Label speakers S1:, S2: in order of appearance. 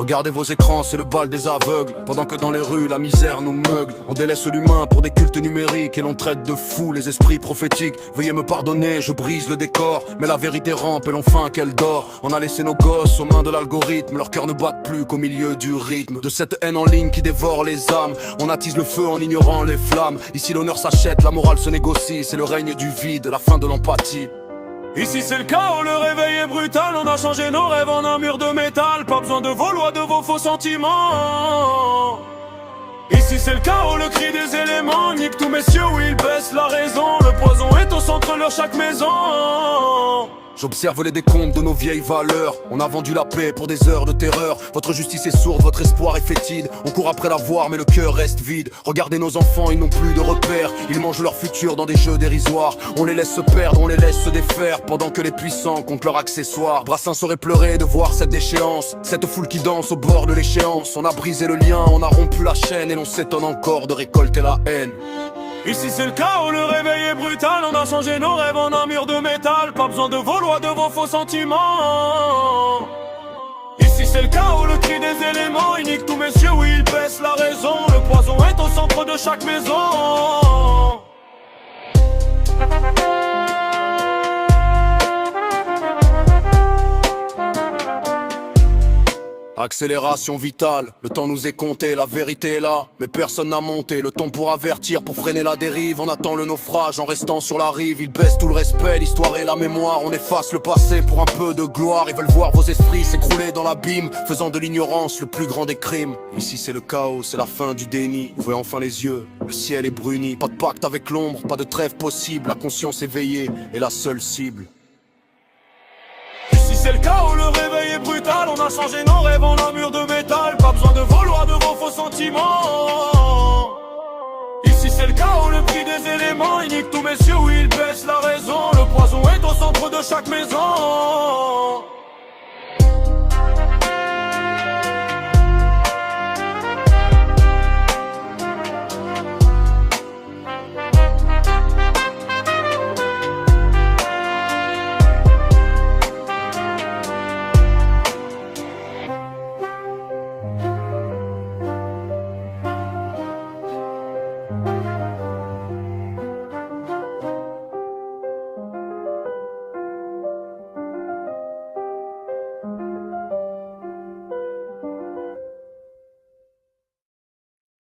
S1: Regardez vos écrans, c'est le bal des aveugles. Pendant que dans les rues, la misère nous meugle. On délaisse l'humain pour des cultes numériques et l'on traite de fous les esprits prophétiques. Veuillez me pardonner, je brise le décor, mais la vérité rampe et l'on feint qu'elle dort. On a laissé nos gosses aux mains de l'algorithme. Leurs cœurs ne battent plus qu'au milieu du rythme de cette haine en ligne qui dévore les âmes. On attise le feu en ignorant les flammes. Ici l'honneur s'achète, la morale se négocie. C'est le règne du vide, la fin de l'empathie.
S2: Ici c'est le chaos, le réveil est brutal. On a changé nos rêves en un mur de métal. Pas besoin de vos lois, de vos faux sentiments. Ici c'est le chaos, le cri des éléments. Nique tous messieurs où ils baissent la raison. Le poison est au centre de leur chaque maison.
S1: J'observe les décomptes de nos vieilles valeurs. On a vendu la paix pour des heures de terreur. Votre justice est sourde, votre espoir est fétide. On court après la voir mais le cœur reste vide. Regardez nos enfants, ils n'ont plus de repères. Ils mangent leur futur dans des jeux dérisoires. On les laisse se perdre, on les laisse se défaire. Pendant que les puissants comptent leurs accessoires. Brassens saurait pleurer de voir cette déchéance. Cette foule qui danse au bord de l'échéance. On a brisé le lien, on a rompu la chaîne. Et l'on s'étonne encore de récolter la haine.
S2: Ici c'est le chaos, le réveil est brutal. On a changé nos rêves en un mur de métal. Pas besoin de vos lois, de vos faux sentiments. Ici c'est le chaos, le cri des éléments. Ils niquent tous messieurs où ils baissent la raison. Le poison est au centre de chaque maison.
S1: Accélération vitale, le temps nous est compté, la vérité est là, mais personne n'a monté le ton pour avertir, pour freiner la dérive. On attend le naufrage en restant sur la rive. Ils baissent tout le respect, l'histoire et la mémoire. On efface le passé pour un peu de gloire. Ils veulent voir vos esprits s'écrouler dans l'abîme, faisant de l'ignorance le plus grand des crimes. Ici c'est le chaos, c'est la fin du déni. Ouvrez enfin les yeux, le ciel est bruni. Pas de pacte avec l'ombre, pas de trêve possible. La conscience éveillée est la seule cible.
S2: Ici c'est le chaos, le réveil est brutal. On a changé nos rêves en un mur de métal. Pas besoin de vos lois, de vos faux sentiments. Ici c'est le chaos, le prix des éléments. Ils niquent tous messieurs où ils baissent la raison. Le poison est au centre de chaque maison.